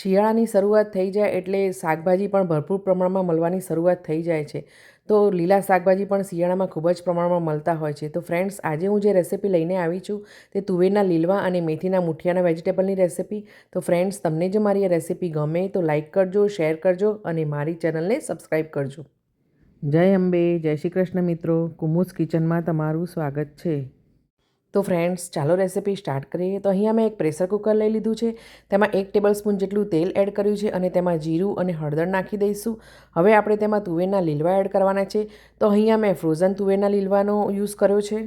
શિયાળાની શરૂઆત થઈ જાય એટલે શાકભાજી પણ ભરપૂર પ્રમાણમાં મળવાની શરૂઆત થઈ જાય છે. તો લીલા શાકભાજી પણ શિયાળામાં ખૂબ જ પ્રમાણમાં મળતા હોય છે. તો ફ્રેન્ડ્સ, આજે હું જે રેસિપી લઈને આવી છું તે તુવેરના લીલવા અને મેથીના મુઠિયાના વેજીટેબલની રેસિપી. તો ફ્રેન્ડ્સ, તમને જો મારી આ રેસિપી ગમે તો લાઇક કરજો, શેર કરજો અને મારી ચેનલને સબસ્ક્રાઈબ કરજો. જય અંબે, જય શ્રી કૃષ્ણ મિત્રો. કુમુસ કિચનમાં તમારું સ્વાગત છે. તો ફ્રેન્ડ્સ, ચાલો રેસિપી સ્ટાર્ટ કરીએ. તો અહીંયા મેં એક પ્રેશર કુકર લઈ લીધું છે. તેમાં 1 ટેબલસ્પૂન જેટલું તેલ એડ કર્યું છે અને તેમાં જીરું અને હળદર નાખી દઈશું. હવે આપણે તેમાં તુવેરના લીલવા એડ કરવાના છે. તો અહીંયા મેં ફ્રોઝન તુવેરના લીલવાનો યુઝ કર્યો છે.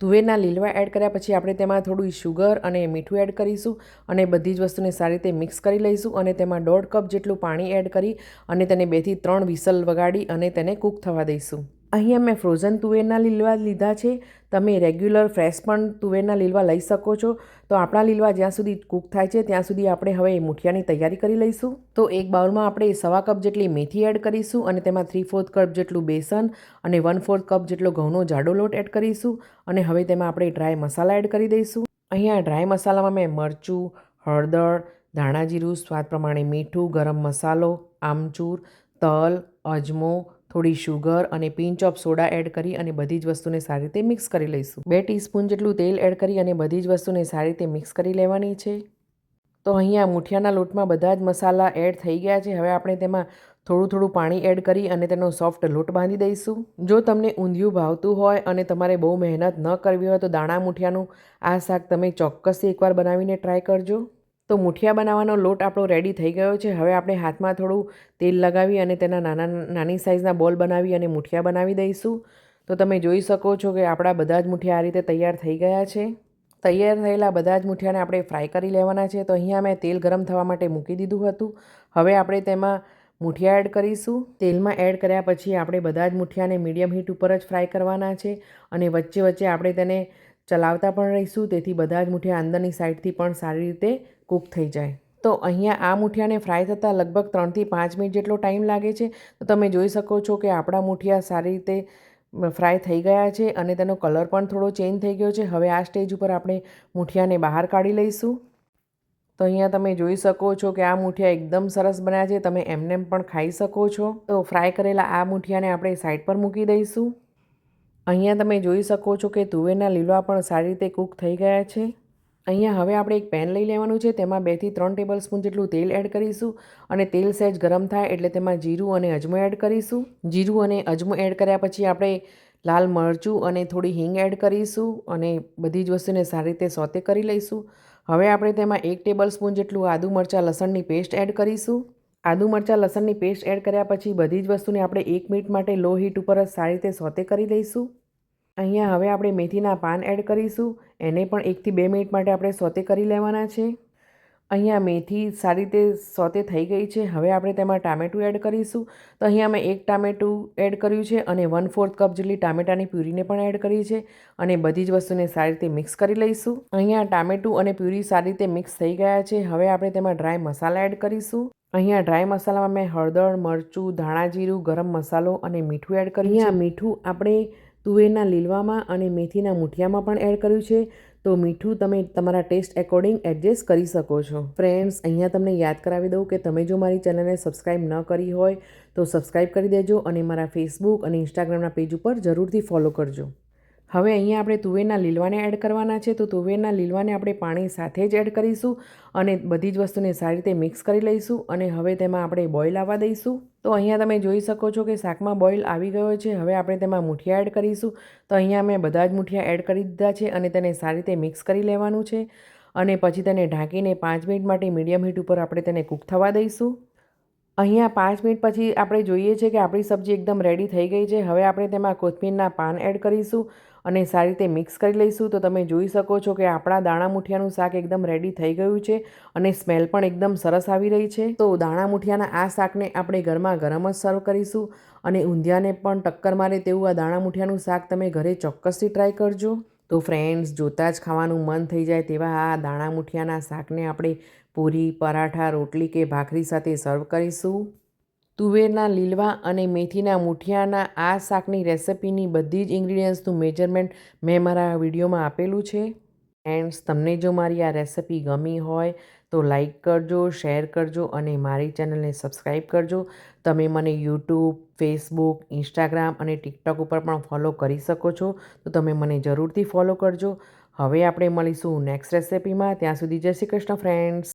તુવેરના લીલવા એડ કર્યા પછી આપણે તેમાં થોડું શુગર અને મીઠું એડ કરીશું અને બધી જ વસ્તુને સારી રીતે મિક્સ કરી લઈશું અને તેમાં 1.5 કપ જેટલું પાણી એડ કરી અને તેને 2 થી 3 વિસલ વગાડી અને તેને કૂક થવા દઈશું. અહીંયા મેં ફ્રોઝન તુવેરના લીલવા લીધા છે. તમે રેગ્યુલર ફ્રેશ પણ તુવેરના લીલવા લઈ શકો છો. તો આપણા લીલવા જ્યાં સુધી કૂક થાય છે ત્યાં સુધી આપણે હવે મુઠિયાની તૈયારી કરી લઈશું. તો એક બાઉલમાં આપણે 1/4 કપ જેટલી મેથી એડ કરીશું અને તેમાં 3/4 કપ જેટલું બેસન અને 1/4 કપ જેટલો ઘઉંનો જાડો લોટ એડ કરીશું અને હવે તેમાં આપણે ડ્રાય મસાલા એડ કરી દઈશું. અહીંયા ડ્રાય મસાલામાં મેં મરચું, હળદર, ધાણા જીરું, સ્વાદ પ્રમાણે મીઠું, ગરમ મસાલો, આમચૂર, તલ, અજમો, થોડી શુગર અને પિંચ ઓફ સોડા એડ કરી અને બધી જ વસ્તુને સારી રીતે મિક્સ કરી લઈશું. 2 ટીસ્પૂન જેટલું તેલ એડ કરી અને બધી જ વસ્તુને સારી રીતે મિક્સ કરી લેવાની છે. તો અહીંયા મુઠિયાના લોટમાં બધા જ મસાલા એડ થઈ ગયા છે. હવે આપણે તેમાં થોડું થોડું પાણી એડ કરી અને તેનો સોફ્ટ લોટ બાંધી દઈશું. જો તમને ઊંધિયું ભાવતું હોય અને તમારે બહુ મહેનત ન કરવી હોય તો દાણા મુઠિયાનું આ શાક તમે ચોક્કસથી એકવાર બનાવીને ટ્રાય કરજો. તો મુઠિયા બનાવવાનો લોટ આપણો રેડી થઈ ગયો છે. હવે આપણે હાથમાં થોડું તેલ લગાવી અને તેના નાની સાઇઝના બોલ બનાવી અને મુઠિયા બનાવી દઈશું. તો તમે જોઈ શકો છો કે આપણા બધા જ મુઠિયા આ રીતે તૈયાર થઈ ગયા છે. તૈયાર થયેલા બધા જ મુઠિયાને આપણે ફ્રાય કરી લેવાના છે. તો અહીંયા મેં તેલ ગરમ થવા માટે મૂકી દીધું હતું. હવે આપણે તેમાં મુઠિયા એડ કરીશું. તેલમાં એડ કર્યા પછી આપણે બધા જ મુઠિયાને મીડિયમ હીટ ઉપર જ ફ્રાય કરવાના છે અને વચ્ચે વચ્ચે આપણે તેને ચલાવતા પણ રહીશું, તેથી બધા જ મુઠિયા અંદરની સાઈડથી પણ સારી રીતે કૂક થઈ જાય. તો અહીંયા આ મુઠિયાને ફ્રાય થતાં લગભગ 3 થી 5 મિનિટ જેટલો ટાઈમ લાગે છે. તો તમે જોઈ શકો છો કે આપણા મુઠિયા સારી રીતે ફ્રાય થઈ ગયા છે અને તેનો કલર પણ થોડો ચેન્જ થઈ ગયો છે. હવે આ સ્ટેજ ઉપર આપણે મુઠિયાને બહાર કાઢી લઈશું. તો અહીંયા તમે જોઈ શકો છો કે આ મુઠિયા એકદમ સરસ બન્યા છે. તમે એમનેમ પણ ખાઈ શકો છો. તો ફ્રાય કરેલા આ મુઠિયાને આપણે સાઈડ પર મૂકી દઈશું. અહીંયા તમે જોઈ શકો છો કે તુવેરના લીલવા પણ સારી રીતે કૂક થઈ ગયા છે. અહીંયા હવે આપણે એક પેન લઈ લેવાનું છે. તેમાં 2 થી 3 ટેબલસ્પૂન જેટલું તેલ એડ કરીશું અને તેલ સહેજ ગરમ થાય એટલે તેમાં જીરું અને અજમો એડ કરીશું. જીરું અને અજમો એડ કર્યા પછી આપણે લાલ મરચું અને થોડી હિંગ એડ કરીશું અને બધી જ વસ્તુને સારી રીતે સોતે કરી લઈશું. હવે આપણે તેમાં 1 ટેબલસ્પૂન જેટલું આદુ મરચાં લસણની પેસ્ટ એડ કરીશું. આદુ મરચાં લસણની પેસ્ટ એડ કર્યા પછી બધી જ વસ્તુને આપણે 1 મિનિટ માટે લો હીટ ઉપર જ સારી રીતે સોતે કરી લઈશું. અહીંયા હવે આપણે મેથીના પાન એડ કરીશું. એને પણ 1 થી 2 મિનિટ માટે આપણે સોતે કરી લેવાના છે. અહીંયા મેથી સારી રીતે સોતે થઈ ગઈ છે. હવે આપણે તેમાં ટામેટું એડ કરીશું. તો અહીંયા મેં 1 ટામેટું એડ કર્યું છે અને 1/4 કપ જેટલી ટામેટાની પ્યુરીને પણ એડ કરી છે અને બધી જ વસ્તુને સારી રીતે મિક્સ કરી લઈશું. અહીંયા ટામેટું અને પ્યુરી સારી રીતે મિક્સ થઈ ગયા છે. હવે આપણે તેમાં ડ્રાય મસાલા એડ કરીશું. અહીંયા ડ્રાય મસાલામાં મેં હળદર, મરચું, ધાણા જીરું, ગરમ મસાલો અને મીઠું એડ કર્યું છે. અહીંયા મીઠું આપણે તુવેરના લીલવામાં અને મેથીના મુઠિયામાં પણ એડ કર્યું છે. તો મીઠું તમે તમારા ટેસ્ટ એકોર્ડિંગ એડજસ્ટ કરી શકો છો. ફ્રેન્ડ્સ, અહીંયા તમને યાદ કરાવી દઉં કે તમે જો મારી ચેનલને સબસ્ક્રાઈબ ન કરી હોય તો સબસ્ક્રાઈબ કરી દેજો અને મારા ફેસબુક અને ઇન્સ્ટાગ્રામના પેજ ઉપર જરૂરથી ફોલો કરજો. હવે અહીંયા આપણે તુવેરના લીલવાને એડ કરવાના છે. તો તુવેરના લીલવાને આપણે પાણી સાથે જ એડ કરીશું અને બધી જ વસ્તુને સારી રીતે મિક્સ કરી લઈશું અને હવે તેમાં આપણે બોઇલ આવવા દઈશું. તો અહીંયા તમે જોઈ શકો છો કે શાકમાં બોઇલ આવી ગયો છે. હવે આપણે તેમાં મુઠિયા એડ કરીશું. તો અહીંયા મેં બધા જ મુઠિયા એડ કરી દીધા છે અને તેને સારી રીતે મિક્સ કરી લેવાનું છે અને પછી તેને ઢાંકીને 5 મિનિટ માટે મીડિયમ હીટ ઉપર આપણે તેને કૂક થવા દઈશું. અહીંયા 5 મિનિટ પછી આપણે જોઈએ છે કે આપણી સબ્જી એકદમ રેડી થઈ ગઈ છે. હવે આપણે તેમાં કોથમીરના પાન એડ કરીશું અને સારી રીતે મિક્સ કરી લઈશું. તો તમે જોઈ શકો છો કે આપણા દાણા મુઠિયાનું શાક એકદમ રેડી થઈ ગયું છે અને સ્મેલ પણ એકદમ સરસ આવી રહી છે. તો દાણા મુઠિયાના આ શાકને આપણે ગરમા ગરમ જ સર્વ કરીશું અને ઊંધિયાને પણ ટક્કર મારે તેવું આ દાણા મુઠિયાનું શાક તમે ઘરે ચોક્કસથી ટ્રાય કરજો. તો ફ્રેન્ડ્સ, જોતાં જ ખાવાનું મન થઈ જાય તેવા આ દાણા મુઠિયાના શાકને આપણે પૂરી, પરાઠા, રોટલી કે ભાખરી સાથે સર્વ કરીશું. તુવેરના લીલવા અને મેથીના મુઠિયાના આ શાકની રેસિપીની બધી જ ઇન્ગ્રીડિયન્ટ્સનું મેજરમેન્ટ મેં મારા વિડીયોમાં આપેલું છે. ફ્રેન્ડ્સ, તમને જો મારી આ રેસિપી ગમી હોય તો લાઈક કરજો, શેર કરજો અને મારી ચેનલને સબસ્ક્રાઈબ કરજો. તમે મને યુટ્યુબ, ફેસબુક, ઇન્સ્ટાગ્રામ અને ટિકટોક ઉપર પણ ફોલો કરી શકો છો, તો તમે મને જરૂરથી ફોલો કરજો. હવે આપણે મળીશું નેક્સ્ટ રેસિપીમાં. ત્યાં સુધી જય શ્રી કૃષ્ણ ફ્રેન્ડ્સ.